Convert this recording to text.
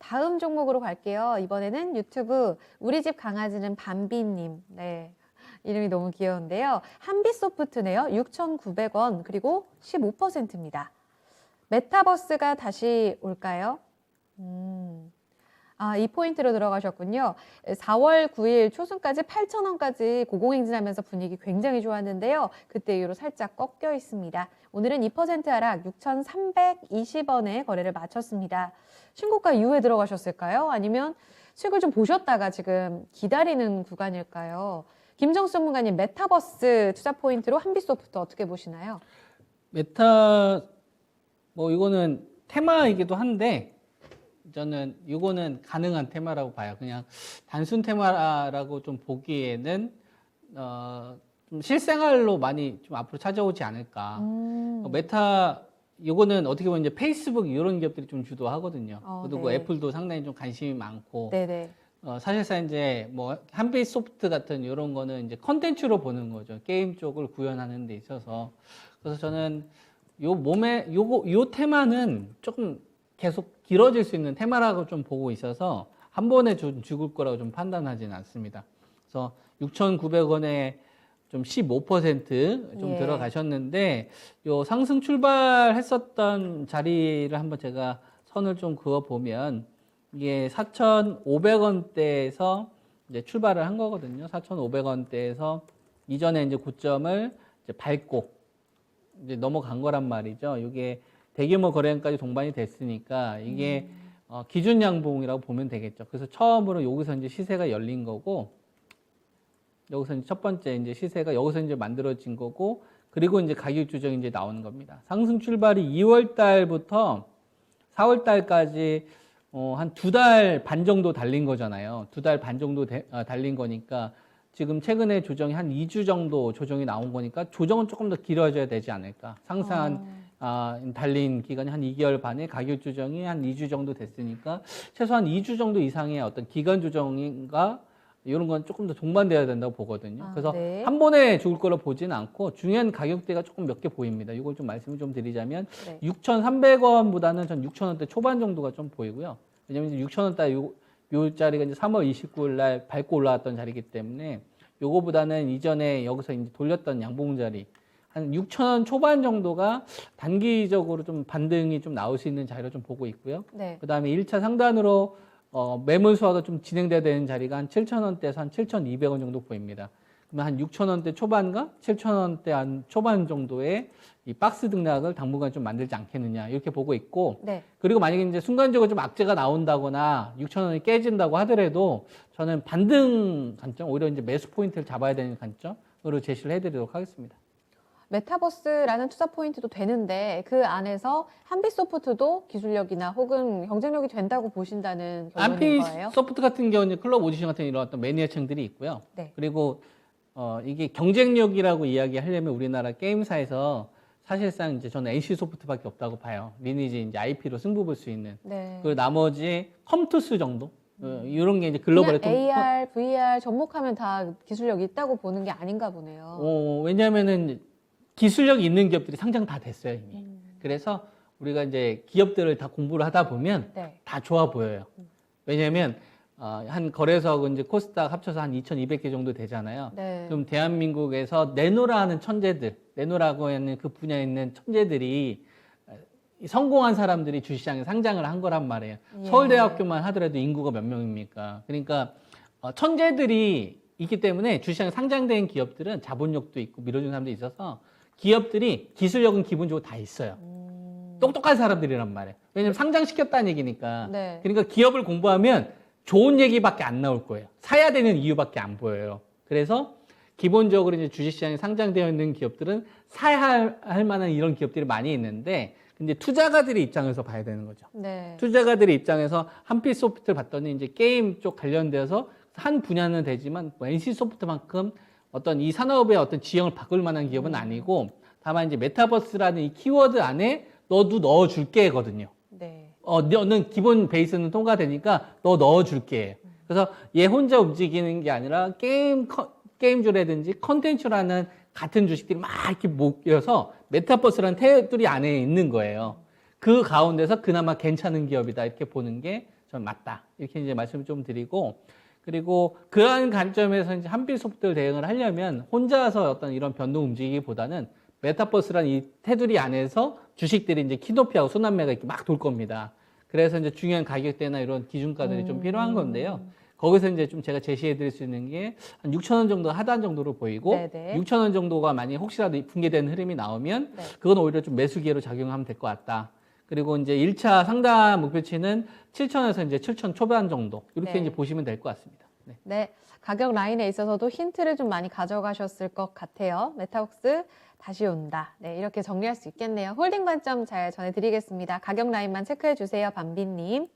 다음 종목으로 갈게요. 이번에는 유튜브 우리 집 강아지는 밤비님. 네. 이름이 너무 귀여운데요. 한빛소프트네요. 6,900원 그리고 15%입니다. 메타버스가 다시 올까요? 이 포인트로 들어가셨군요. 4월 9일 초순까지 8,000원까지 고공행진하면서 분위기 굉장히 좋았는데요. 그때 이후로 살짝 꺾여 있습니다. 오늘은 2% 하락 6,320원에 거래를 마쳤습니다. 신고가 이후에 들어가셨을까요? 아니면 수익을 좀 보셨다가 지금 기다리는 구간일까요? 김정수 전문가님, 메타버스 투자 포인트로 한빛소프트 어떻게 보시나요? 메타 이거는 테마이기도 한데 저는 이거는 가능한 테마라고 봐요. 그냥 단순 테마라고 좀 보기에는 좀 실생활로 많이 좀 앞으로 찾아오지 않을까. 메타 이거는 어떻게 보면 이제 페이스북 이런 기업들이 좀 주도하거든요. 그리고 네. 애플도 상당히 좀 관심이 많고. 네네. 사실상 이제 한빛소프트 같은 이런 거는 이제 컨텐츠로 보는 거죠. 게임 쪽을 구현하는 데 있어서. 그래서 저는 요 테마는 조금 계속 길어질 수 있는 테마라고 좀 보고 있어서 한 번에 죽을 거라고 좀 판단하지는 않습니다. 그래서 6,900원에 좀 15% 예. 들어가셨는데 요 상승 출발했었던 자리를 한번 제가 선을 좀 그어 보면 이게 4,500원대에서 이제 출발을 한 거거든요. 4,500원대에서 이전에 이제 고점을 이제 밟고 이제 넘어간 거란 말이죠. 이게 대규모 거래량까지 동반이 됐으니까 이게 기준 양봉이라고 보면 되겠죠. 그래서 처음으로 여기서 이제 시세가 열린 거고, 여기서 이제 첫 번째 이제 시세가 여기서 이제 만들어진 거고, 그리고 이제 가격 조정이 이제 나오는 겁니다. 상승 출발이 2월 달부터 4월 달까지 한 2달 반 정도 달린 거잖아요. 2달 반 정도 달린 거니까 지금 최근에 조정이 한 2주 정도 조정이 나온 거니까 조정은 조금 더 길어져야 되지 않을까. 상승한 달린 기간이 한 2개월 반에 가격 조정이 한 2주 정도 됐으니까 최소한 2주 정도 이상의 어떤 기간 조정인가 이런 건 조금 더 동반돼야 된다고 보거든요. 그래서 네. 한 번에 죽을 거로 보지는 않고 중요한 가격대가 조금 몇 개 보입니다. 이걸 좀 말씀을 좀 드리자면 네. 6,300원보다는 전 6,000원대 초반 정도가 좀 보이고요. 왜냐면 이제 6,000원대 요 자리가 이제 3월 29일 날 밟고 올라왔던 자리이기 때문에 요거보다는 이전에 여기서 이제 돌렸던 양봉 자리 한 6,000원 초반 정도가 단기적으로 좀 반등이 좀 나올 수 있는 자리로 좀 보고 있고요. 네. 그다음에 1차 상단으로 매물 수화가 좀 진행돼야 되는 자리가 한 7,000원대에서 한 7,200원 정도 보입니다. 그러면 한 6,000원대 초반과 7,000원대 한 초반 정도의 이 박스 등락을 당분간 좀 만들지 않겠느냐 이렇게 보고 있고, 네. 그리고 만약에 이제 순간적으로 좀 악재가 나온다거나 6,000원이 깨진다고 하더라도 저는 반등 관점, 오히려 이제 매수 포인트를 잡아야 되는 관점으로 제시를 해드리도록 하겠습니다. 메타버스라는 투자 포인트도 되는데 그 안에서 한빛소프트도 기술력이나 혹은 경쟁력이 된다고 보신다는 결론인 거예요? 한빛소프트 같은 경우는 클럽 오디션 같은 이런 어떤 매니아층들이 있고요. 네. 그리고 이게 경쟁력이라고 이야기하려면 우리나라 게임사에서 사실상 이제 저는 NC소프트밖에 없다고 봐요. 리니지 이제 IP로 승부 볼 수 있는. 네. 그 나머지 컴투스 정도 이런 게 이제 글로벌에 그냥 AR, VR 접목하면 다 기술력이 있다고 보는 게 아닌가 보네요. 왜냐하면은 기술력이 있는 기업들이 상장 다 됐어요 이미. 그래서 우리가 이제 기업들을 다 공부를 하다 보면 네. 다 좋아 보여요. 왜냐하면 한 거래소하고 이제 코스닥 합쳐서 한 2,200개 정도 되잖아요. 네. 그럼 대한민국에서 내노라 하는 천재들, 내노라고 하는 그 분야에 있는 천재들이 성공한 사람들이 주시장에 상장을 한 거란 말이에요. 예. 서울대학교만 하더라도 인구가 몇 명입니까? 그러니까 천재들이 있기 때문에 주시장에 상장된 기업들은 자본력도 있고 밀어주는 사람도 있어서 기업들이 기술력은 기본적으로 다 있어요. 똑똑한 사람들이란 말이에요. 왜냐면 상장시켰다는 얘기니까. 네. 그러니까 기업을 공부하면 좋은 얘기밖에 안 나올 거예요. 사야 되는 이유밖에 안 보여요. 그래서 기본적으로 이제 주식시장에 상장되어 있는 기업들은 사야 할 만한 이런 기업들이 많이 있는데, 근데 투자가들의 입장에서 봐야 되는 거죠. 네. 투자가들의 입장에서 한빛소프트를 봤더니 이제 게임 쪽 관련돼서 한 분야는 되지만 NC소프트만큼 어떤 이 산업의 어떤 지형을 바꿀 만한 기업은 아니고, 다만 이제 메타버스라는 이 키워드 안에 너도 넣어줄게거든요. 네. 너는 기본 베이스는 통과되니까 너 넣어줄게. 그래서 얘 혼자 움직이는 게 아니라 게임주라든지 컨텐츠라는 같은 주식들이 막 이렇게 모여서 메타버스라는 테두리 안에 있는 거예요. 그 가운데서 그나마 괜찮은 기업이다 이렇게 보는 게 전 맞다. 이렇게 이제 말씀을 좀 드리고, 그리고 그러한 관점에서 이제 한빛속들 대응을 하려면 혼자서 어떤 이런 변동 움직이기보다는 메타버스란 이 테두리 안에서 주식들이 이제 키높이하고 순환매가 이렇게 막 돌 겁니다. 그래서 이제 중요한 가격대나 이런 기준가들이 좀 필요한 건데요. 거기서 이제 좀 제가 제시해 드릴 수 있는 게 한 6천 원 정도 하단 정도로 보이고, 네네. 6천 원 정도가 만약에 혹시라도 붕괴되는 흐름이 나오면 네. 그건 오히려 좀 매수 기회로 작용하면 될 것 같다. 그리고 이제 1차 상단 목표치는 7천에서 이제 7천 초반 정도 이렇게 네. 이제 보시면 될 것 같습니다. 네. 네, 가격 라인에 있어서도 힌트를 좀 많이 가져가셨을 것 같아요. 메타복스 다시 온다. 네, 이렇게 정리할 수 있겠네요. 홀딩 관점 잘 전해드리겠습니다. 가격 라인만 체크해 주세요, 밤비님.